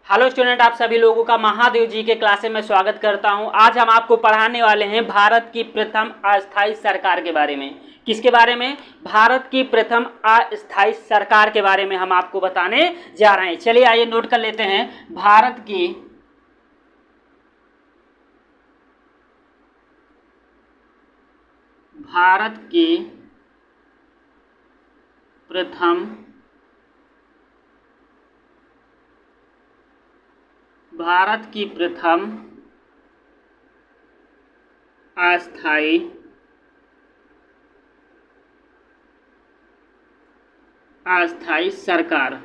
Hello student, आप सभी लोगों का महादेव जी के क्लासे में स्वागत करता हूं। आज हम आपको पढ़ाने वाले हैं भारत की प्रथम अस्थायी सरकार के बारे में। किसके बारे में? भारत की प्रथम अस्थायी सरकार के बारे में हम आपको बताने जा रहे हैं। चलिए आइए नोट कर लेते हैं। भारत की प्रथम अस्थायी सरकार।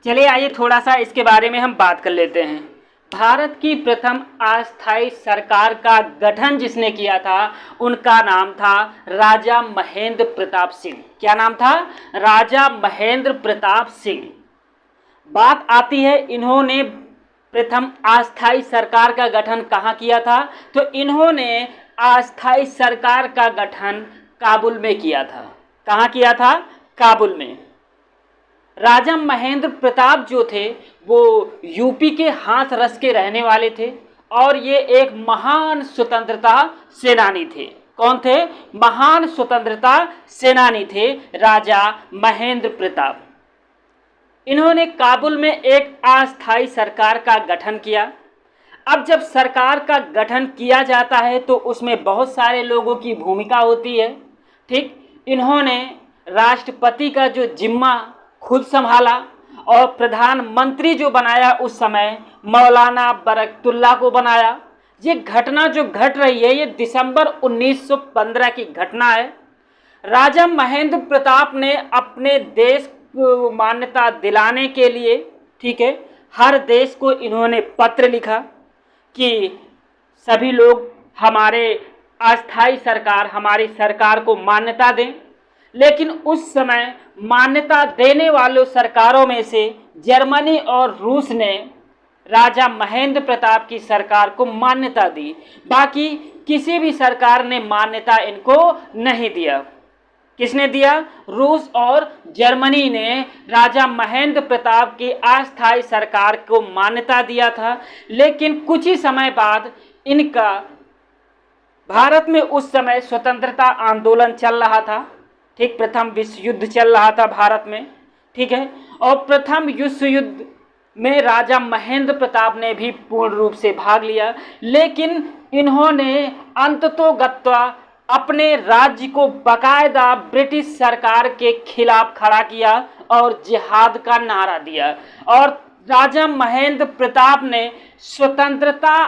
चलिए आइए थोड़ा सा इसके बारे में हम बात कर लेते हैं। भारत की प्रथम अस्थायी सरकार का गठन जिसने किया था उनका नाम था राजा महेंद्र प्रताप सिंह। क्या नाम था? राजा महेंद्र प्रताप सिंह। बात आती है इन्होंने प्रथम अस्थायी सरकार का गठन कहाँ किया था? तो इन्होंने अस्थायी सरकार का गठन काबुल में किया था। कहाँ किया था? काबुल में। राजा महेंद्र प्रताप जो थे वो यूपी के हाथरस के रहने वाले थे और ये एक महान स्वतंत्रता सेनानी थे। कौन थे? महान स्वतंत्रता सेनानी थे राजा महेंद्र प्रताप। इन्होंने काबुल में एक अस्थायी सरकार का गठन किया। अब जब सरकार का गठन किया जाता है तो उसमें बहुत सारे लोगों की भूमिका होती है। ठीक, इन्होंने राष्ट्रपति का जो जिम्मा खुद संभाला और प्रधानमंत्री जो बनाया उस समय मौलाना बरकतुल्ला को बनाया। ये घटना जो घट रही है ये दिसंबर 1915 की घटना है। राजा महेंद्र प्रताप ने अपने देश को मान्यता दिलाने के लिए, ठीक है, हर देश को इन्होंने पत्र लिखा कि सभी लोग हमारे अस्थायी सरकार, हमारी सरकार को मान्यता दें। लेकिन उस समय मान्यता देने वालों सरकारों में से जर्मनी और रूस ने राजा महेंद्र प्रताप की सरकार को मान्यता दी। बाकी किसी भी सरकार ने मान्यता इनको नहीं दिया। किसने दिया? रूस और जर्मनी ने राजा महेंद्र प्रताप की अस्थायी सरकार को मान्यता दिया था। लेकिन कुछ ही समय बाद इनका भारत में उस समय स्वतंत्रता आंदोलन चल रहा था। ठीक, प्रथम विश्व युद्ध चल रहा था भारत में। ठीक है, और प्रथम विश्व युद्ध में राजा महेंद्र प्रताप ने भी पूर्ण रूप से भाग लिया। लेकिन इन्होंने अंततोगत्वा अपने राज्य को बाकायदा ब्रिटिश सरकार के खिलाफ खड़ा किया और जिहाद का नारा दिया। और राजा महेंद्र प्रताप ने स्वतंत्रता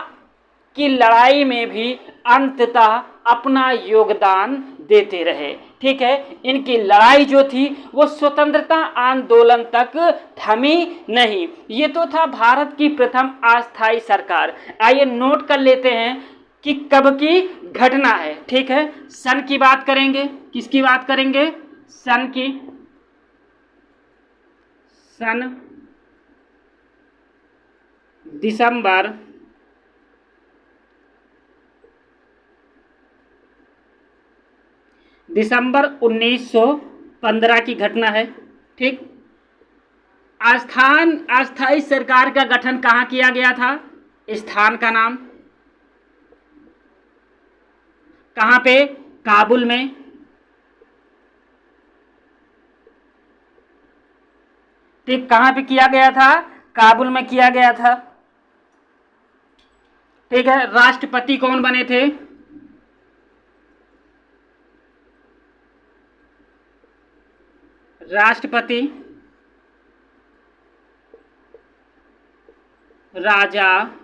की लड़ाई में भी अंततः अपना योगदान देते रहे। ठीक है, इनकी लड़ाई जो थी वो स्वतंत्रता आंदोलन तक थमी नहीं। ये तो था भारत की प्रथम अस्थायी सरकार। आइए नोट कर लेते हैं कि कब की घटना है। ठीक है, सन की बात करेंगे। किसकी बात करेंगे? सन की। सन दिसंबर 1915 की घटना है। ठीक, अस्थायी सरकार का गठन कहाँ किया गया था? स्थान का नाम कहाँ पे? काबुल में। ठीक, कहाँ पे किया गया था? काबुल में किया गया था। ठीक है, राष्ट्रपति कौन बने थे? राष्ट्रपति राजा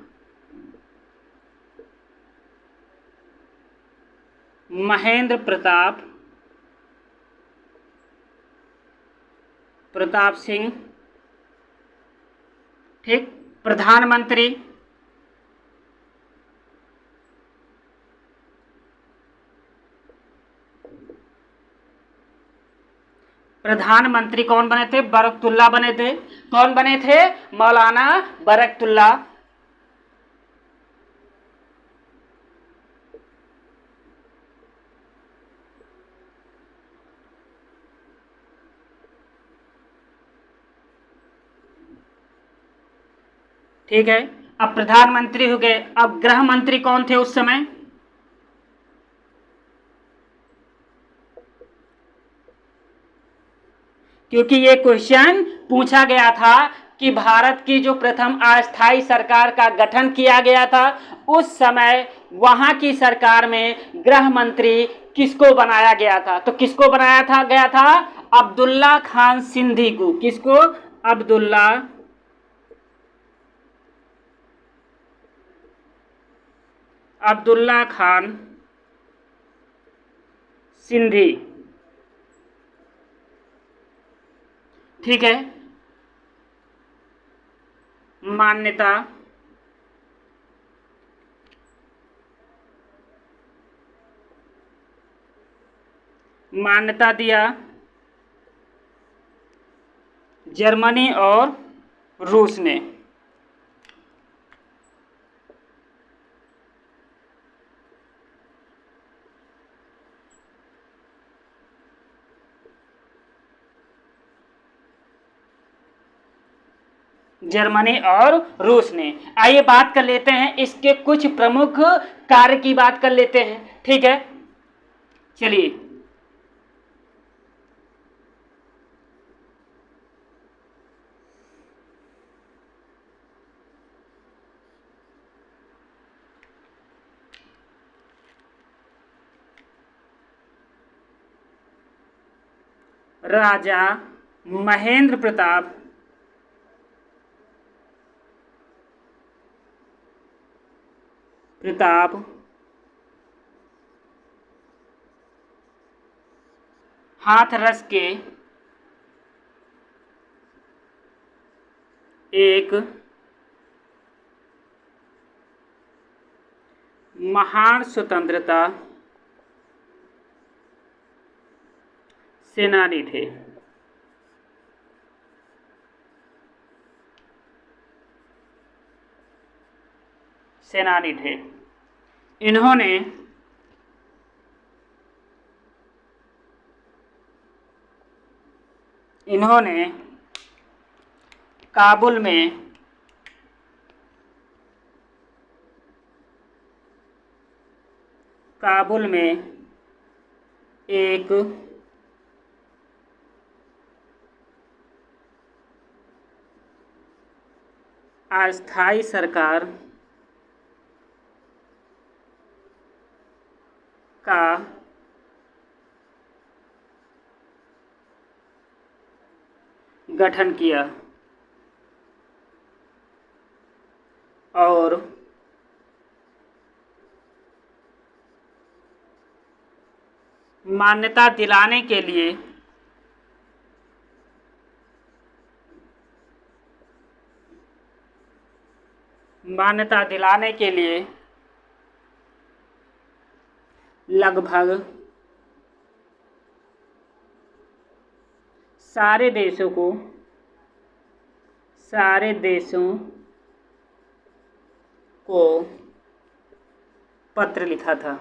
महेंद्र प्रताप सिंह। ठीक, प्रधानमंत्री कौन बने थे? बरकतुल्ला बने थे। कौन बने थे? मौलाना बरकतुल्ला। ठीक है, अब प्रधानमंत्री हो गए, अब गृह मंत्री कौन थे उस समय? क्योंकि ये क्वेश्चन पूछा गया था कि भारत की जो प्रथम अस्थायी सरकार का गठन किया गया था उस समय वहां की सरकार में गृह मंत्री किसको बनाया गया था? तो किसको बनाया था गया था? अब्दुल्ला खान सिंधी को। किसको? अब्दुल्ला अब्दुल्ला खान सिंधी। ठीक है, मान्यता मान्यता दिया जर्मनी और रूस ने। जर्मनी और रूस ने। आइए बात कर लेते हैं इसके कुछ प्रमुख कार्य की बात कर लेते हैं। ठीक है, चलिए। राजा महेंद्र प्रताप हाथरस के एक महान स्वतंत्रता सेनानी थे। इन्होंने काबुल में एक अस्थायी सरकार का गठन किया और मान्यता दिलाने के लिए लगभग सारे देशों को पत्र लिखा था।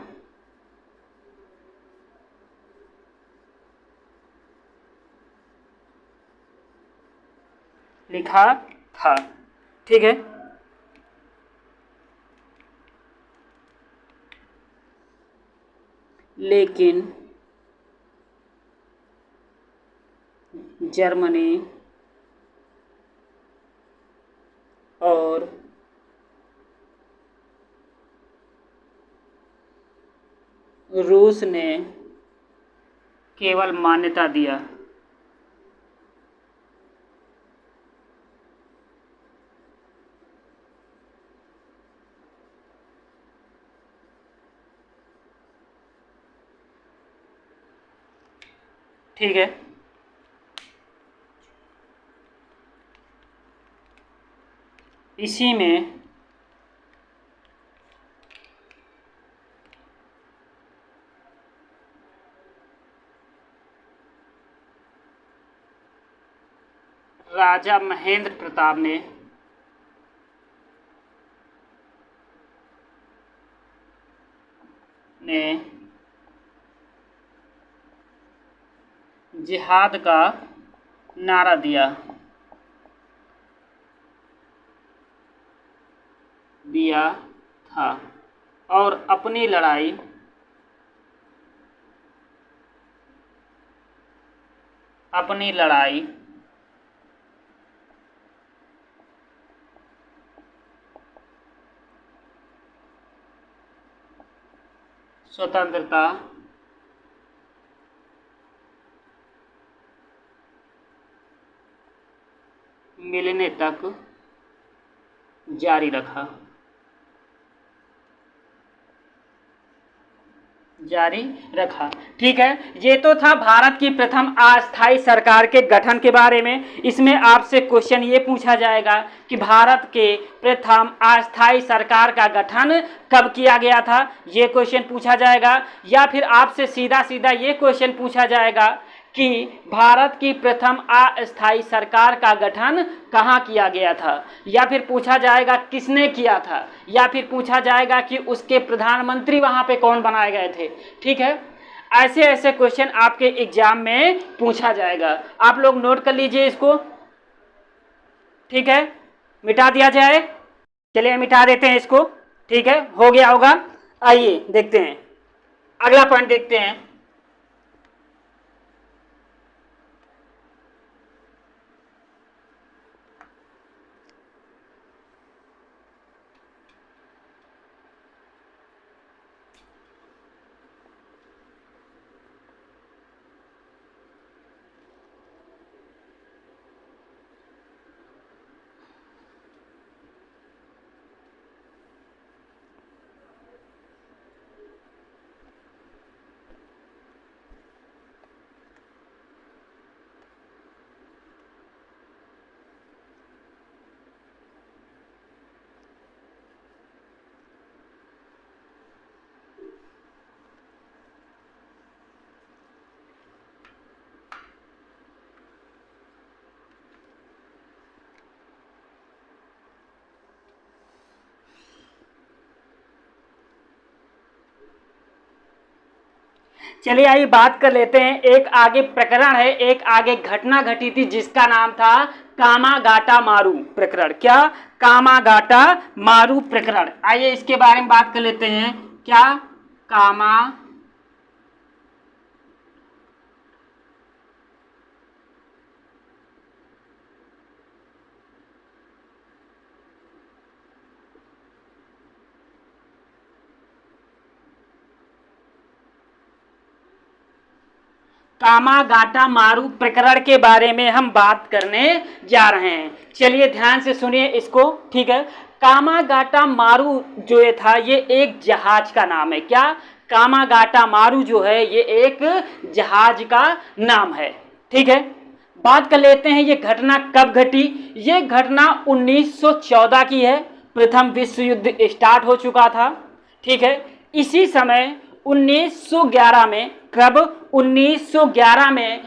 ठीक है, लेकिन जर्मनी और रूस ने केवल मान्यता दिया। ठीक है, इसी में राजा महेंद्र प्रताप ने जिहाद का नारा दिया था और अपनी लड़ाई स्वतंत्रता मिलने तक जारी रखा। ठीक है, ये तो था भारत की प्रथम अस्थायी सरकार के गठन के बारे में। इसमें आपसे क्वेश्चन ये पूछा जाएगा कि भारत के प्रथम अस्थायी सरकार का गठन कब किया गया था, ये क्वेश्चन पूछा जाएगा। या फिर आपसे सीधा सीधा ये क्वेश्चन पूछा जाएगा कि भारत की प्रथम अस्थायी सरकार का गठन कहाँ किया गया था, या फिर पूछा जाएगा किसने किया था, या फिर पूछा जाएगा कि उसके प्रधानमंत्री वहाँ पे कौन बनाए गए थे। ठीक है, ऐसे ऐसे क्वेश्चन आपके एग्जाम में पूछा जाएगा। आप लोग नोट कर लीजिए इसको। ठीक है, मिटा दिया जाए। चलिए मिटा देते हैं इसको। ठीक है, हो गया होगा। आइए देखते हैं, अगला पॉइंट देखते हैं। चलिए आइए बात कर लेते हैं। एक आगे प्रकरण है, एक आगे घटना घटी थी जिसका नाम था कामागाटा मारू प्रकरण। क्या? कामागाटा मारू प्रकरण। आइए इसके बारे में बात कर लेते हैं। क्या? कामागाटा मारू प्रकरण के बारे में हम बात करने जा रहे हैं। चलिए ध्यान से सुनिए इसको। ठीक है, कामागाटा मारू जो ये था ये एक जहाज का नाम है। क्या? कामागाटा मारू जो है ये एक जहाज का नाम है। ठीक है, बात कर लेते हैं ये घटना कब घटी। ये घटना 1914 की है। प्रथम विश्व युद्ध स्टार्ट हो चुका था। ठीक है, इसी समय 1911 में, कब? 1911 में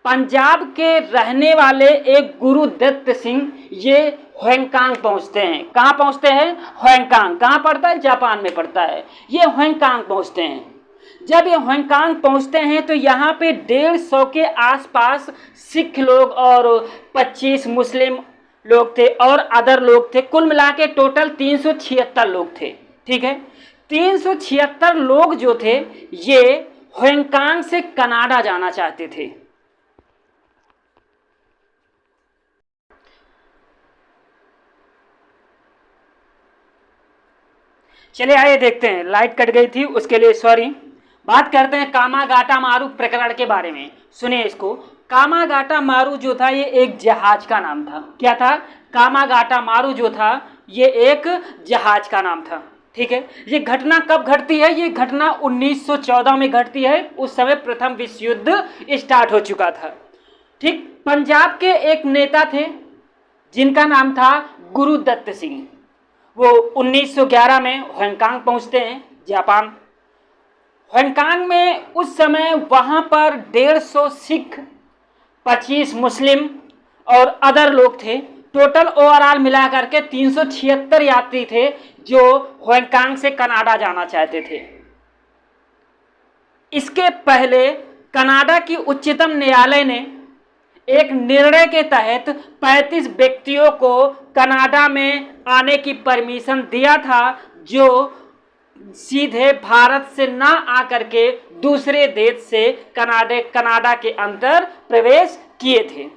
पंजाब के रहने वाले एक गुरुदत्त सिंह ये होंगकांग पहुंचते हैं। कहाँ पहुंचते हैं? होंगकांग। कहाँ पड़ता है? जापान में पड़ता है। ये होंगकांग पहुंचते हैं। जब ये होंगकांग पहुंचते हैं तो यहाँ पे 150 के आसपास सिख लोग और 25 मुस्लिम लोग थे और अदर लोग थे। कुल मिला के टोटल 376 लोग थे। ठीक है, 376 लोग जो थे ये होंगकांग से कनाडा जाना चाहते थे। चलिए आइए देखते हैं। लाइट कट गई थी उसके लिए सॉरी। बात करते हैं कामागाटा मारू प्रकरण के बारे में। सुनिए इसको। कामागाटा मारू जो था ये एक जहाज का नाम था। क्या था? कामागाटा मारू जो था ये एक जहाज का नाम था। ठीक है, ये घटना कब घटती है? ये घटना 1914 में घटती है। उस समय प्रथम विश्व युद्ध स्टार्ट हो चुका था। ठीक, पंजाब के एक नेता थे जिनका नाम था गुरुदत्त सिंह। वो 1911 में होंगकांग पहुंचते हैं, जापान। होंगकांग में उस समय वहाँ पर 150 सिख, 25 मुस्लिम और अदर लोग थे। टोटल ओवरऑल मिला करके 376 यात्री थे जो हांगकांग से कनाडा जाना चाहते थे। इसके पहले कनाडा की उच्चतम न्यायालय ने एक निर्णय के तहत 35 व्यक्तियों को कनाडा में आने की परमिशन दिया था जो सीधे भारत से ना आकर के दूसरे देश से कनाडा के अंदर प्रवेश किए थे।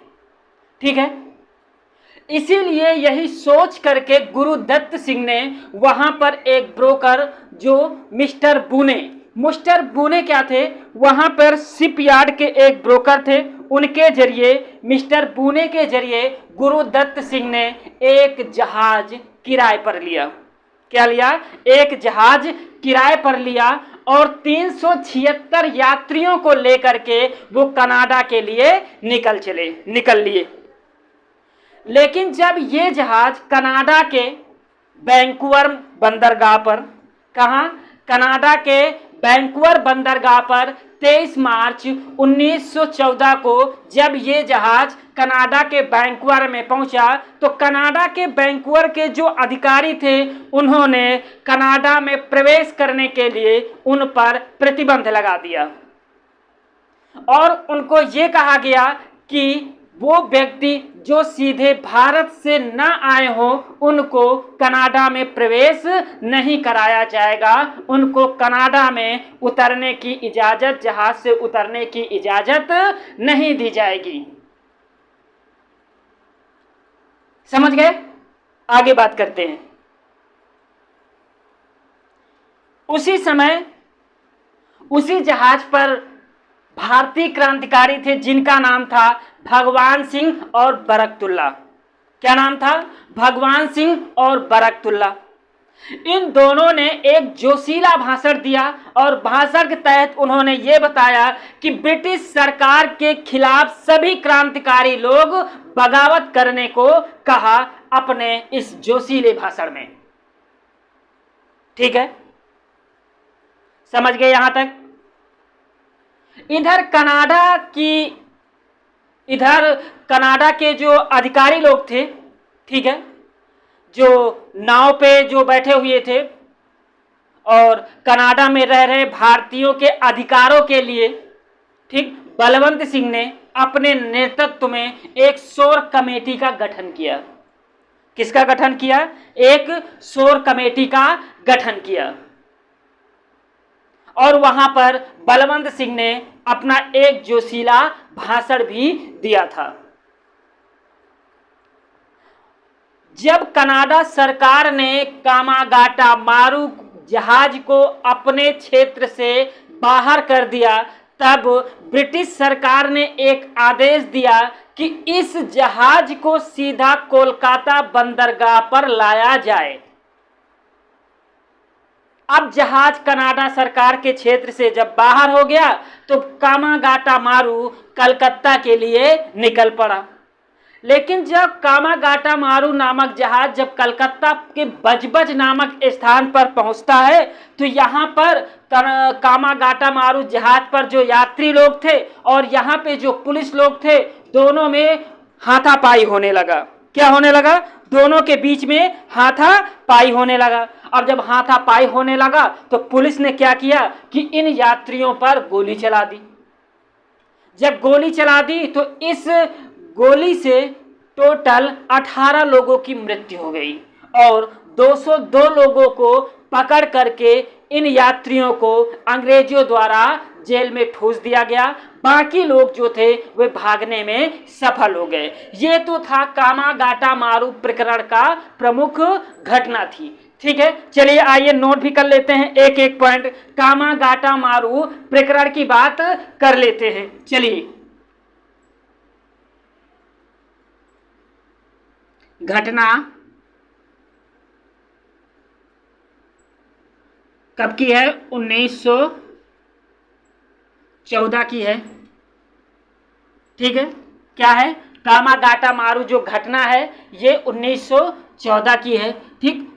ठीक है, इसीलिए यही सोच करके गुरुदत्त सिंह ने वहां पर एक ब्रोकर जो मिस्टर बुने क्या थे, वहां पर शिपयार्ड के एक ब्रोकर थे, उनके जरिए मिस्टर बुने के जरिए गुरुदत्त सिंह ने एक जहाज किराए पर लिया। क्या लिया? एक जहाज किराए पर लिया और 376 यात्रियों को लेकर के वो कनाडा के लिए निकल लिए। लेकिन जब ये जहाज कनाडा के वैंकूवर बंदरगाह पर, कहां? कनाडा के वैंकूवर बंदरगाह पर 23 मार्च 1914 को जब ये जहाज कनाडा के वैंकूवर में पहुंचा तो कनाडा के वैंकूवर के जो अधिकारी थे उन्होंने कनाडा में प्रवेश करने के लिए उन पर प्रतिबंध लगा दिया और उनको ये कहा गया कि वो व्यक्ति जो सीधे भारत से न आए हो उनको कनाडा में प्रवेश नहीं कराया जाएगा, उनको कनाडा में उतरने की इजाज़त, जहाज से उतरने की इजाज़त नहीं दी जाएगी। समझ गए? आगे बात करते हैं। उसी समय उसी जहाज पर भारतीय क्रांतिकारी थे जिनका नाम था भगवान सिंह और बरकतुल्ला। क्या नाम था? भगवान सिंह और बरकतुल्ला। इन दोनों ने एक जोशीला भाषण दिया और भाषण के तहत उन्होंने ये बताया कि ब्रिटिश सरकार के खिलाफ सभी क्रांतिकारी लोग बगावत करने को कहा अपने इस जोशीले भाषण में। ठीक है, समझ गए यहां तक? इधर कनाडा के जो अधिकारी लोग थे, ठीक है, जो नाव पे जो बैठे हुए थे और कनाडा में रह रहे भारतीयों के अधिकारों के लिए, ठीक, बलवंत सिंह ने अपने नेतृत्व में एक शोर कमेटी का गठन किया। किसका गठन किया? एक शोर कमेटी का गठन किया और वहां पर बलवंत सिंह ने अपना एक जोशीला भाषण भी दिया था। जब कनाडा सरकार ने कामागाटा मारू जहाज को अपने क्षेत्र से बाहर कर दिया तब ब्रिटिश सरकार ने एक आदेश दिया कि इस जहाज को सीधा कोलकाता बंदरगाह पर लाया जाए। अब जहाज कनाडा सरकार के क्षेत्र से जब बाहर हो गया तो कामागाटा मारू कलकत्ता के लिए निकल पड़ा। लेकिन जब कामागाटा मारू नामक जहाज जब कलकत्ता के बजबज नामक स्थान पर पहुंचता है तो यहाँ पर कामागाटा मारू जहाज पर जो यात्री लोग थे और यहाँ पे जो पुलिस लोग थे दोनों में हाथापाई होने लगा। क्या होने लगा? दोनों के बीच में हाथापाई होने लगा। अब जब हाथापाई होने लगा तो पुलिस ने क्या किया कि इन यात्रियों पर गोली चला दी। जब गोली चला दी तो इस गोली से टोटल 18 लोगों की मृत्यु हो गई और 202 लोगों को पकड़ करके इन यात्रियों को अंग्रेजों द्वारा जेल में ठूस दिया गया। बाकी लोग जो थे वे भागने में सफल हो गए। ये तो था कामागाटा मारू प्रकरण का प्रमुख घटना थी। ठीक है, चलिए आइए नोट भी कर लेते हैं एक एक पॉइंट। कामागाटा मारू प्रकरण की बात कर लेते हैं। चलिए, घटना कब की है? 1914 की है। ठीक है, क्या है? कामागाटा मारू जो घटना है ये 1914 की है। ठीक,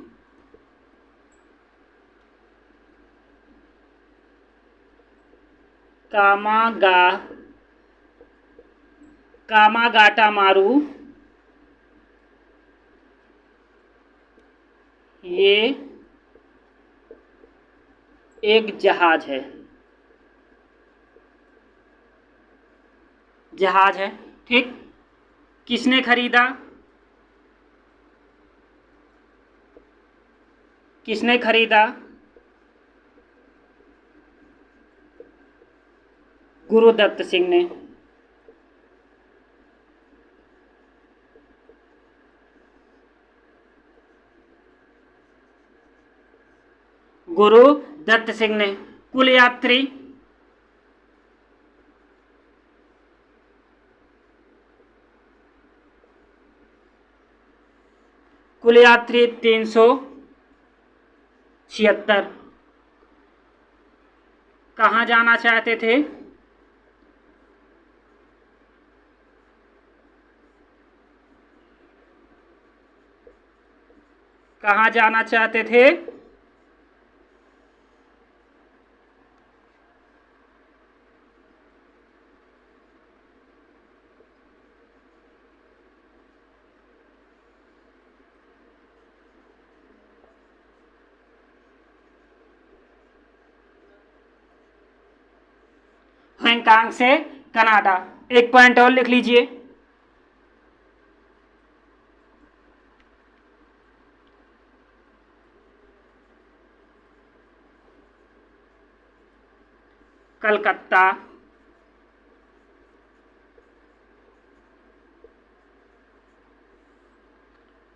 कामागाटा मारू ये एक जहाज है, जहाज है। ठीक। किसने खरीदा? किसने खरीदा? गुरुदत्त सिंह ने। गुरुदत्त सिंह ने। कुल यात्री? कुल यात्री 376। कहाँ जाना चाहते थे? कहाँ जाना चाहते थे? हांगकांग से कनाडा। एक पॉइंट और लिख लीजिए। कलकत्ता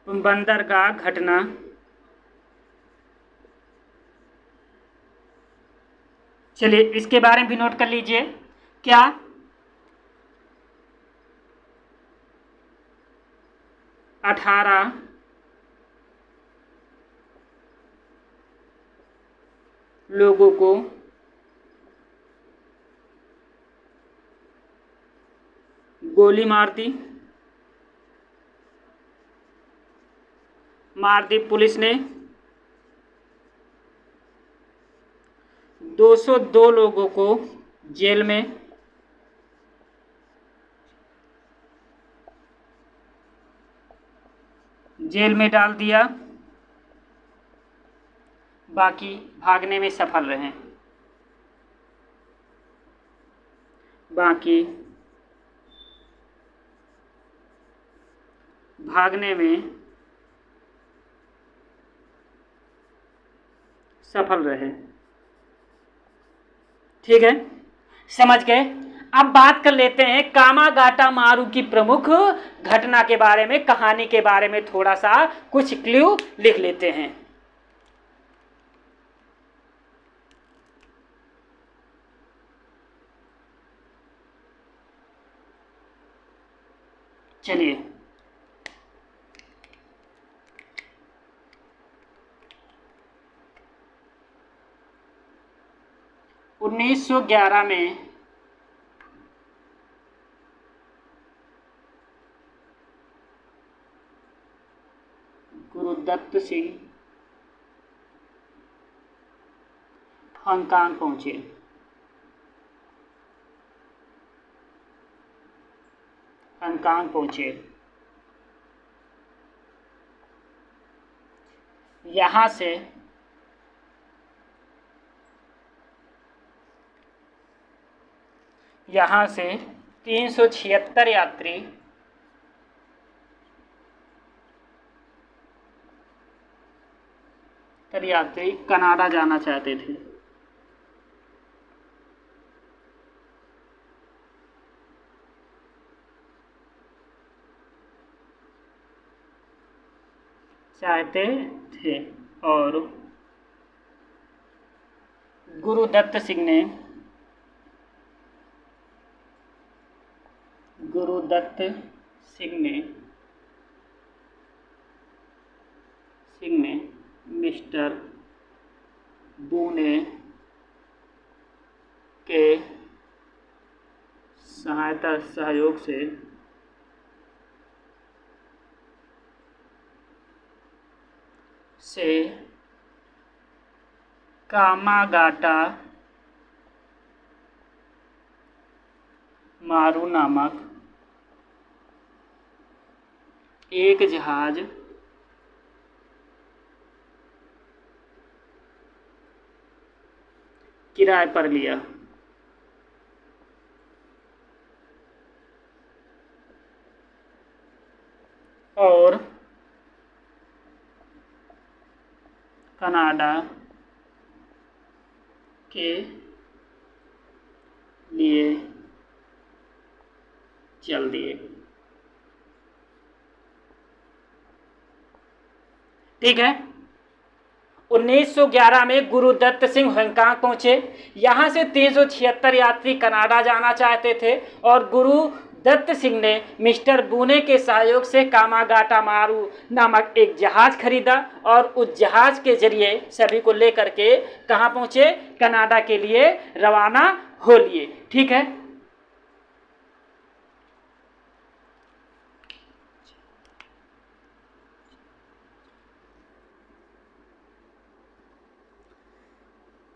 बंदरगाह घटना चलिए इसके बारे में भी नोट कर लीजिए। क्या? 18 लोगों को गोली मार दी पुलिस ने। 202 लोगों को जेल में डाल दिया। बाकी भागने में सफल रहे। बाकी भागने में सफल रहे। ठीक है, समझ गए। अब बात कर लेते हैं कामागाटा मारू की प्रमुख घटना के बारे में, कहानी के बारे में थोड़ा सा कुछ क्लू लिख लेते हैं। चलिए 1911 में गुरुदत्त सिंह हांगकांग पहुंचे। यहाँ से 376 यात्री कनाडा जाना चाहते थे। और गुरुदत्त सिंह ने मिस्टर बूने के सहयोग से कामागाटा मारू नामक एक जहाज किराए पर लिया। और कनाडा के लिए चल दिए। ठीक है। 1911 में गुरु दत्त सिंह हांगकांग पहुंचे। यहां से 376 यात्री कनाडा जाना चाहते थे और गुरु दत्त सिंह ने मिस्टर बूने के सहयोग से कामागाटा मारू नामक एक जहाज खरीदा और उस जहाज के जरिए सभी को लेकर के कहां पहुंचे? कनाडा के लिए रवाना हो लिए। ठीक है।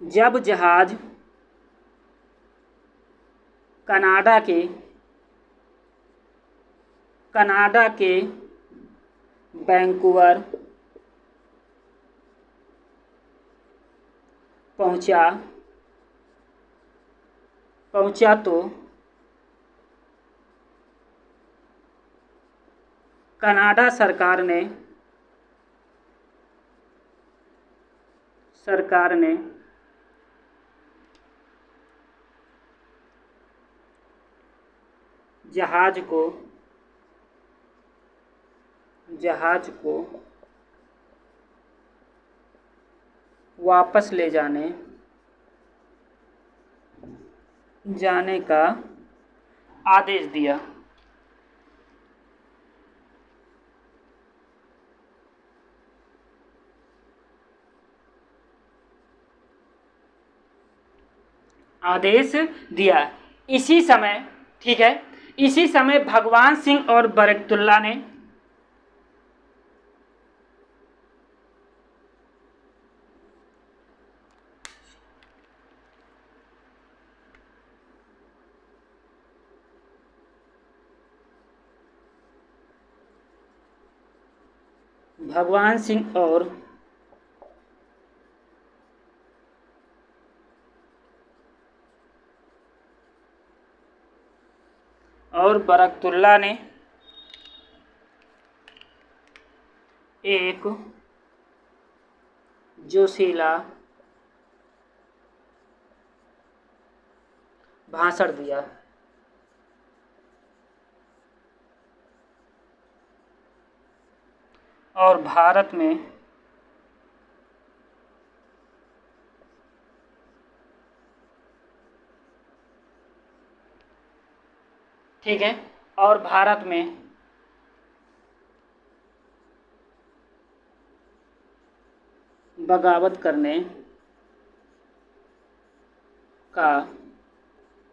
जब जहाज कनाडा के वैंकूवर पहुंचा तो कनाडा सरकार ने जहाज को वापस ले जाने का आदेश दिया। इसी समय, ठीक है, इसी समय भगवान सिंह और बरकतुल्ला ने बरकतुल्ला ने एक जोशीला भाषण दिया। और भारत में ठीक है, और भारत में बगावत करने का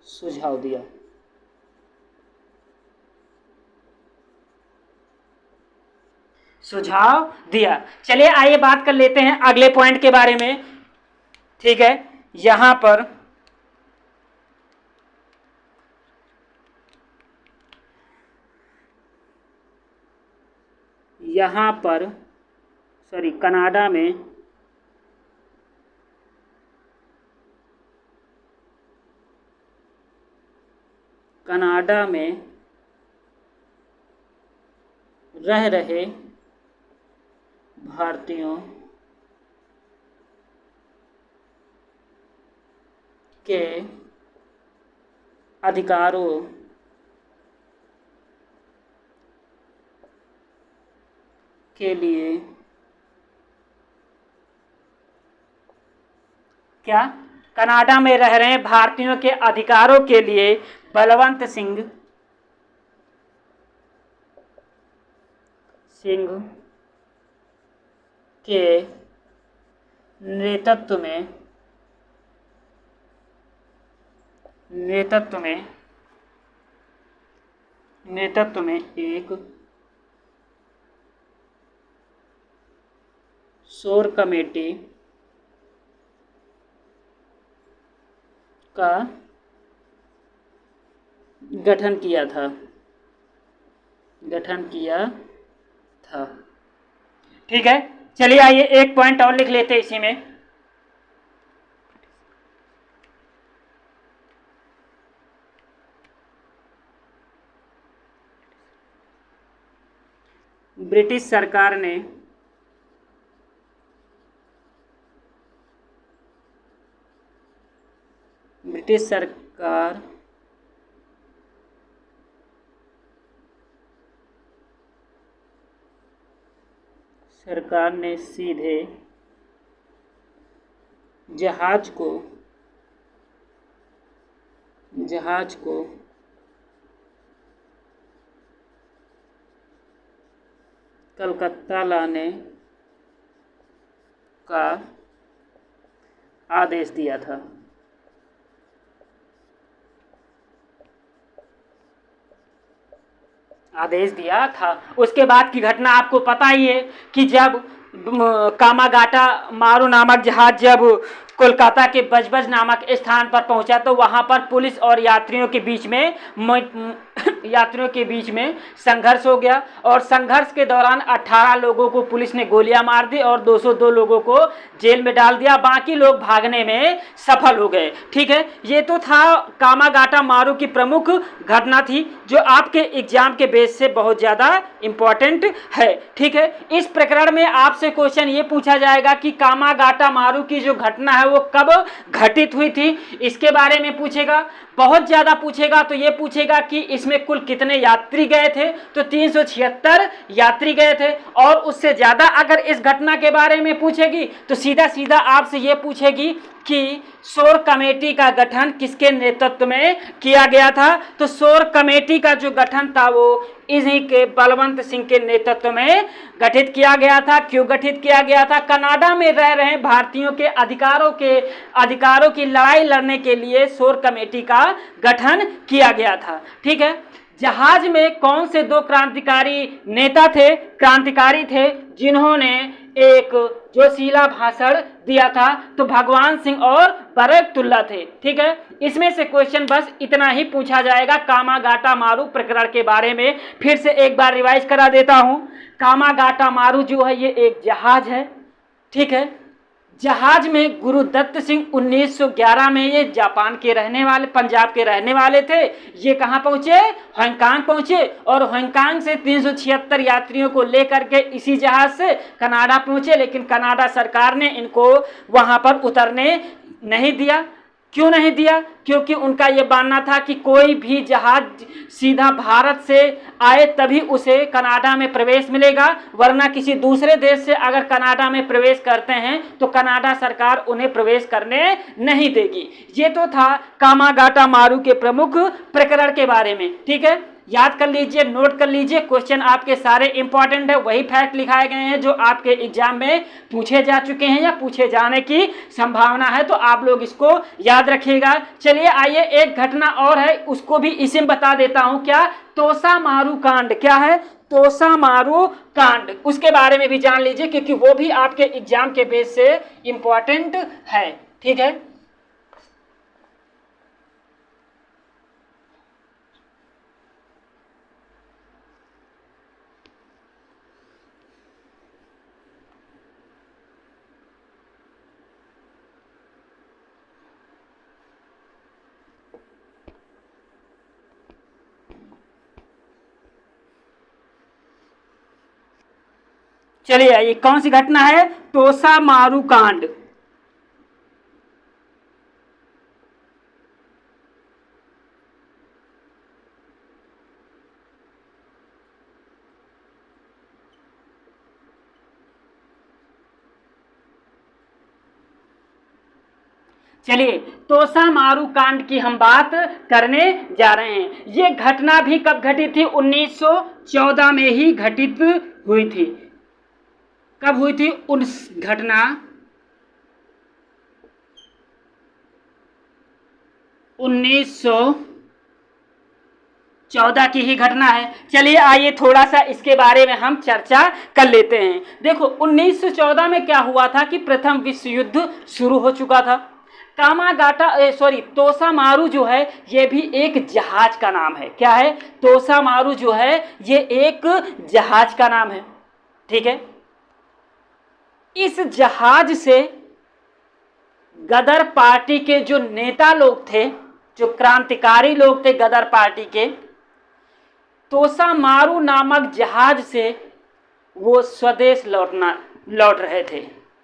सुझाव दिया। चलिए आइए बात कर लेते हैं अगले पॉइंट के बारे में। ठीक है, यहां पर कनाडा में रह रहे भारतीयों के अधिकारों के लिए कनाडा में रह रहे भारतीयों के अधिकारों के लिए बलवंत सिंह के नेतृत्व में एक शोर कमेटी का गठन किया था। ठीक है, चलिए आइए एक पॉइंट और लिख लेते हैं इसी में। ब्रिटिश सरकार ने सरकार ने सीधे जहाज को कलकत्ता लाने का आदेश दिया था। उसके बाद की घटना आपको पता ही है कि जब कामागाटा मारू नामक जहाज जब कोलकाता के बजबज नामक स्थान पर पहुंचा तो वहां पर पुलिस और यात्रियों के बीच में संघर्ष हो गया और संघर्ष के दौरान 18 लोगों को पुलिस ने गोलियां मार दी और 202 लोगों को जेल में डाल दिया। बाकी लोग भागने में सफल हो गए। ठीक है, ये तो था कामागाटा मारू की प्रमुख घटना थी जो आपके एग्जाम के बेस से बहुत ज़्यादा इम्पोर्टेंट है। ठीक है, इस प्रकरण में आपसे क्वेश्चन ये पूछा जाएगा कि कामागाटा मारू की जो घटना है वो कब घटित हुई थी, इसके बारे में पूछेगा। बहुत ज़्यादा पूछेगा तो ये पूछेगा कि इसमें कुल कितने यात्री गए थे, तो 376 यात्री गए थे। और उससे ज़्यादा अगर इस घटना के बारे में पूछेगी तो सीधा सीधा आपसे ये पूछेगी कि शोर कमेटी का गठन किसके नेतृत्व में किया गया था। तो शोर कमेटी का जो गठन था वो इन्हीं के बलवंत सिंह के नेतृत्व में गठित किया गया था। क्यों गठित किया गया था? कनाडा में रह रहे भारतीयों के अधिकारों की लड़ाई लड़ने के लिए शोर कमेटी का गठन किया गया था। ठीक है, जहाज में कौन से दो क्रांतिकारी थे जिन्होंने एक जोशीला भाषण दिया था? तो भगवान सिंह और बरकतुल्ला थे। ठीक है, इसमें से क्वेश्चन बस इतना ही पूछा जाएगा कामागाटा मारू प्रकरण के बारे में। फिर से एक बार रिवाइज करा देता हूं। कामागाटा मारू जो है ये एक जहाज है। ठीक है, जहाज में गुरुदत्त सिंह 1911 में ये पंजाब के रहने वाले थे। ये कहाँ पहुँचे? हांगकांग पहुँचे और हांगकांग से 376 यात्रियों को लेकर के इसी जहाज से कनाडा पहुँचे, लेकिन कनाडा सरकार ने इनको वहाँ पर उतरने नहीं दिया। क्यों नहीं दिया? क्योंकि उनका ये मानना था कि कोई भी जहाज सीधा भारत से आए तभी उसे कनाडा में प्रवेश मिलेगा, वरना किसी दूसरे देश से अगर कनाडा में प्रवेश करते हैं तो कनाडा सरकार उन्हें प्रवेश करने नहीं देगी। ये तो था कामागाटा मारू के प्रमुख प्रकरण के बारे में। ठीक है, याद कर लीजिए, नोट कर लीजिए। क्वेश्चन आपके सारे इंपॉर्टेंट है, वही फैक्ट लिखाए गए हैं जो आपके एग्जाम में पूछे जा चुके हैं या पूछे जाने की संभावना है, तो आप लोग इसको याद रखिएगा। चलिए आइए, एक घटना और है, उसको भी इसी में बता देता हूं। क्या? तोसा मारू कांड। क्या है? तोसा मारू कांड। उसके बारे में भी जान लीजिए क्योंकि वो भी आपके एग्जाम के बेस से इंपॉर्टेंट है। ठीक है, चलिए आइए, कौन सी घटना है? तोसा मारू कांड। चलिए, तोसा मारू कांड की हम बात करने जा रहे हैं। ये घटना भी कब घटित थी? 1914 में ही घटित हुई थी। कब हुई थी? उस घटना 1914 की ही घटना है। चलिए आइए थोड़ा सा इसके बारे में हम चर्चा कर लेते हैं। देखो, 1914 में क्या हुआ था कि प्रथम विश्व युद्ध शुरू हो चुका था। तोसा मारू जो है ये भी एक जहाज का नाम है। क्या है? तोसा मारू जो है ये एक जहाज का नाम है। ठीक है, इस जहाज से गदर पार्टी के जो नेता लोग थे, जो क्रांतिकारी लोग थे गदर पार्टी के, तोसा मारू नामक जहाज से वो स्वदेश लौट रहे थे,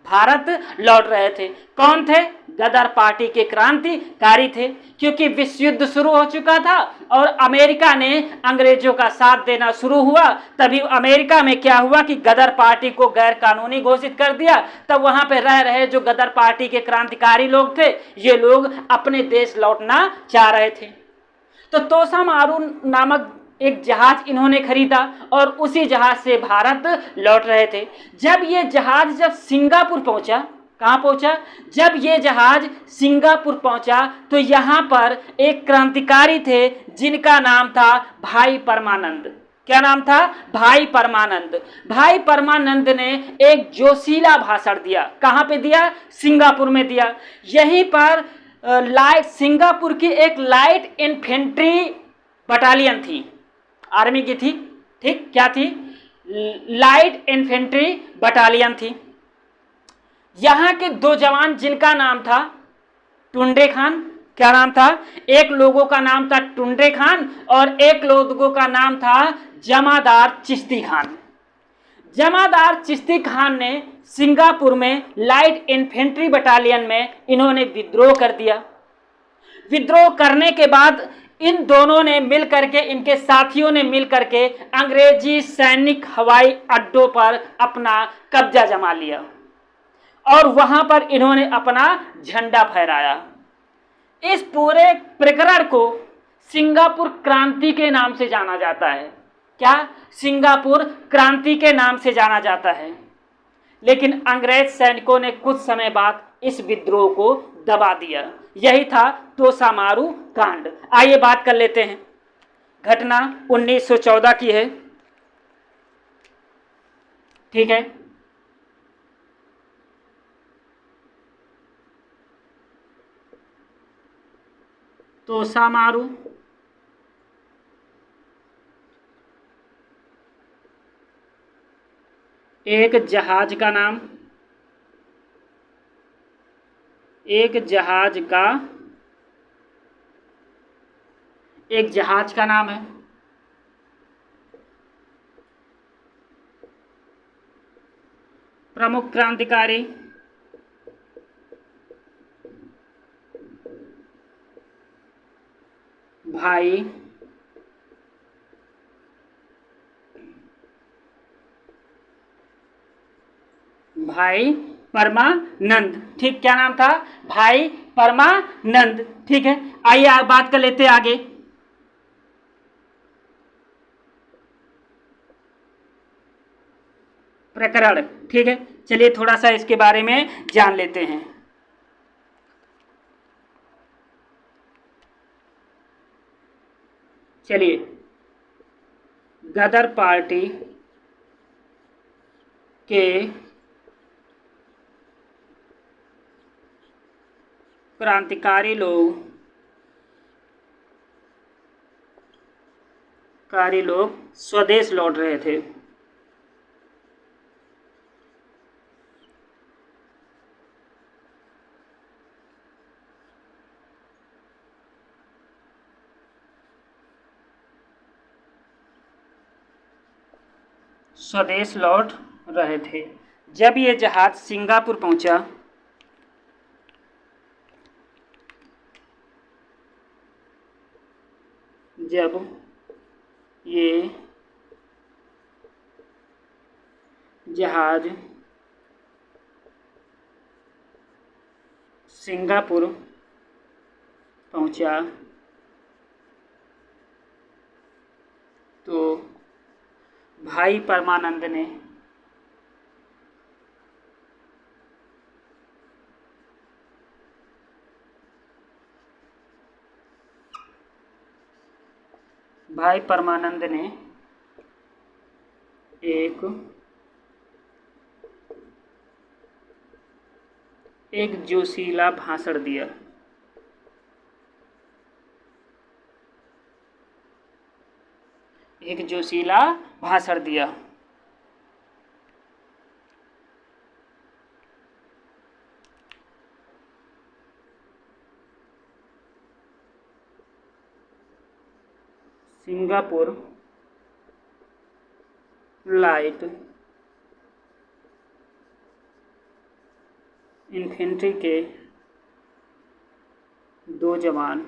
भारत लौट रहे थे। कौन थे? गदर पार्टी के क्रांतिकारी थे, क्योंकि विश्व युद्ध शुरू हो चुका था और अमेरिका ने अंग्रेजों का साथ देना शुरू हुआ। तभी अमेरिका में क्या हुआ कि गदर पार्टी को गैर कानूनी घोषित कर दिया। तब वहां पे रह रहे जो गदर पार्टी के क्रांतिकारी लोग थे, ये लोग अपने देश लौटना चाह रहे थे। तो तोसा मारू नामक एक जहाज इन्होंने खरीदा और उसी जहाज से भारत लौट रहे थे। जब सिंगापुर पहुंचा, कहाँ पहुंचा? जब ये जहाज सिंगापुर पहुंचा तो यहाँ पर एक क्रांतिकारी थे जिनका नाम था भाई परमानंद। क्या नाम था? भाई परमानंद। भाई परमानंद ने एक जोशीला भाषण दिया। कहाँ पे दिया? सिंगापुर में दिया। यहीं पर सिंगापुर की एक लाइट इन्फेंट्री बटालियन थी, आर्मी की थी। ठीक, क्या थी? लाइट इन्फेंट्री बटालियन थी। यहाँ के दो जवान जिनका नाम था टुंडे खान। क्या नाम था? एक लोगों का नाम था टुंडे खान और एक लोगों का नाम था जमादार चिश्ती खान। जमादार चिश्ती खान ने सिंगापुर में लाइट इन्फेंट्री बटालियन में इन्होंने विद्रोह कर दिया। विद्रोह करने के बाद इन दोनों ने मिल करके, इनके साथियों ने मिल करके अंग्रेजी सैनिक हवाई अड्डों पर अपना कब्जा जमा लिया और वहां पर इन्होंने अपना झंडा फहराया। इस पूरे प्रकरण को सिंगापुर क्रांति के नाम से जाना जाता है। क्या? सिंगापुर क्रांति के नाम से जाना जाता है। लेकिन अंग्रेज सैनिकों ने कुछ समय बाद इस विद्रोह को दबा दिया। यही था तोसा मारू कांड। आइए बात कर लेते हैं। घटना 1914 की है। ठीक है, तोसा मारू एक जहाज का नाम, एक जहाज का नाम है। प्रमुख क्रांतिकारी भाई परमानंद। ठीक, क्या नाम था? भाई परमानंद। ठीक है, आइए आप बात कर लेते हैं आगे। प्रकरण, ठीक है, चलिए थोड़ा सा इसके बारे में जान लेते हैं। चलिए, गदर पार्टी के क्रांतिकारी लोग स्वदेश लौट रहे थे। स्वदेश लौट रहे थे। जब ये जहाज सिंगापुर पहुंचा, जब ये जहाज सिंगापुर पहुंचा तो भाई परमानंद ने एक जोशीला भाषण दिया। सिंगापुर लाइट इन्फेंट्री के 2 जवान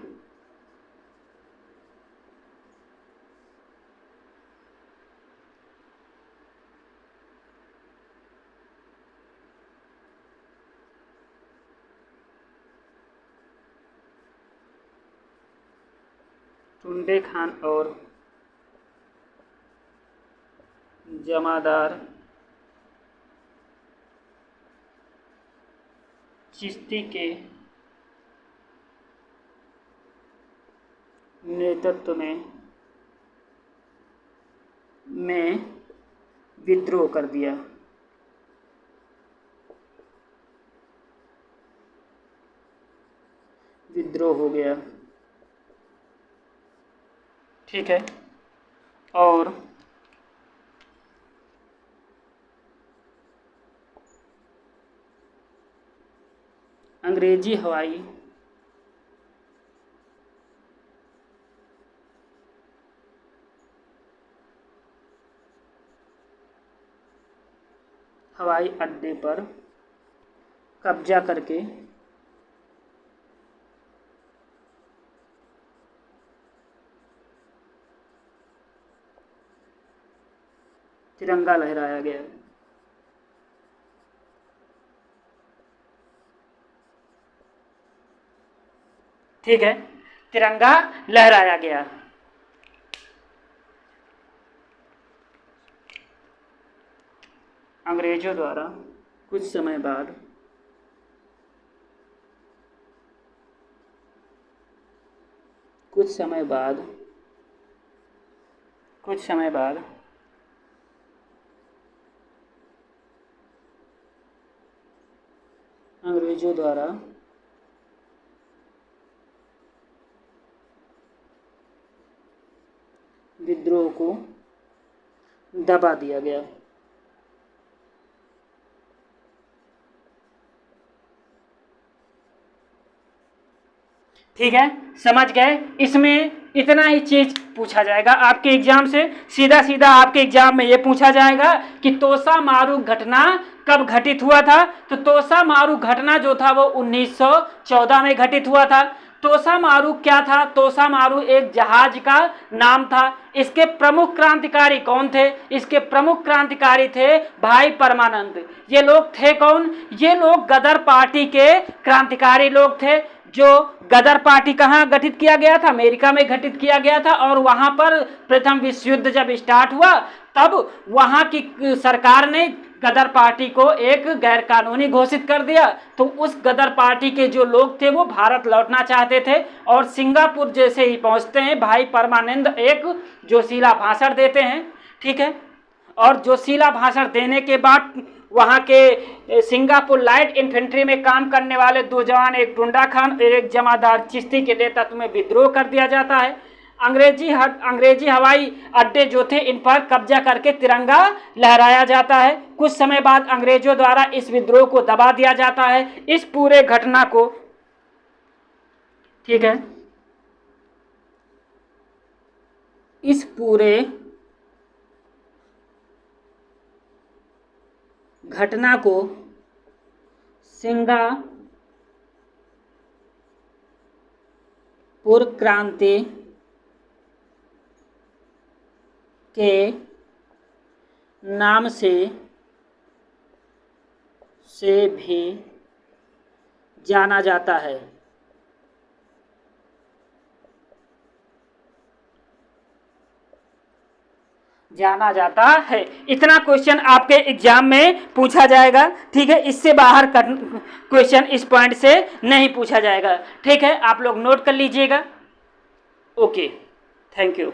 टुंडे खान और जमादार चिश्ती के नेतृत्व में विद्रोह कर दिया। विद्रोह हो गया, ठीक है। और अंग्रेजी हवाई अड्डे पर कब्जा करके तिरंगा लहराया गया। ठीक है, तिरंगा लहराया गया। अंग्रेजों द्वारा कुछ समय बाद अंग्रेजों द्वारा विद्रोह को दबा दिया गया। ठीक है, समझ गए। इसमें इतना ही चीज पूछा जाएगा आपके एग्जाम से। सीधा सीधा आपके एग्जाम में ये पूछा जाएगा कि तोसा मारू घटना कब घटित हुआ था। तो तोसा मारू घटना जो था वो 1914 में घटित हुआ था। तोसा मारू क्या था? तोसा मारू एक जहाज का नाम था। इसके प्रमुख क्रांतिकारी कौन थे? इसके प्रमुख क्रांतिकारी थे भाई परमानंद। ये लोग थे कौन? ये लोग गदर पार्टी के क्रांतिकारी लोग थे। जो गदर पार्टी कहाँ गठित किया गया था? अमेरिका में गठित किया गया था। और वहाँ पर प्रथम विश्व युद्ध जब स्टार्ट हुआ तब वहाँ की सरकार ने गदर पार्टी को एक गैर कानूनी घोषित कर दिया। तो उस गदर पार्टी के जो लोग थे वो भारत लौटना चाहते थे और सिंगापुर जैसे ही पहुँचते हैं भाई परमानंद एक जोशीला भाषण देते हैं। ठीक है, और जोशीला भाषण देने के बाद वहाँ के सिंगापुर लाइट इन्फेंट्री में काम करने वाले 2 जवान, एक टुंडा खान और एक जमादार चिश्ती के नेतृत्व में विद्रोह कर दिया जाता है। अंग्रेजी हवाई अड्डे जो थे इन पर कब्जा करके तिरंगा लहराया जाता है। कुछ समय बाद अंग्रेजों द्वारा इस विद्रोह को दबा दिया जाता है। इस पूरे घटना को, ठीक है, इस पूरे घटना को सिंगापुर क्रांति के नाम से भी जाना जाता है। इतना क्वेश्चन आपके एग्जाम में पूछा जाएगा। ठीक है, इससे बाहर क्वेश्चन इस पॉइंट से नहीं पूछा जाएगा। ठीक है, आप लोग नोट कर लीजिएगा। Okay, thank you.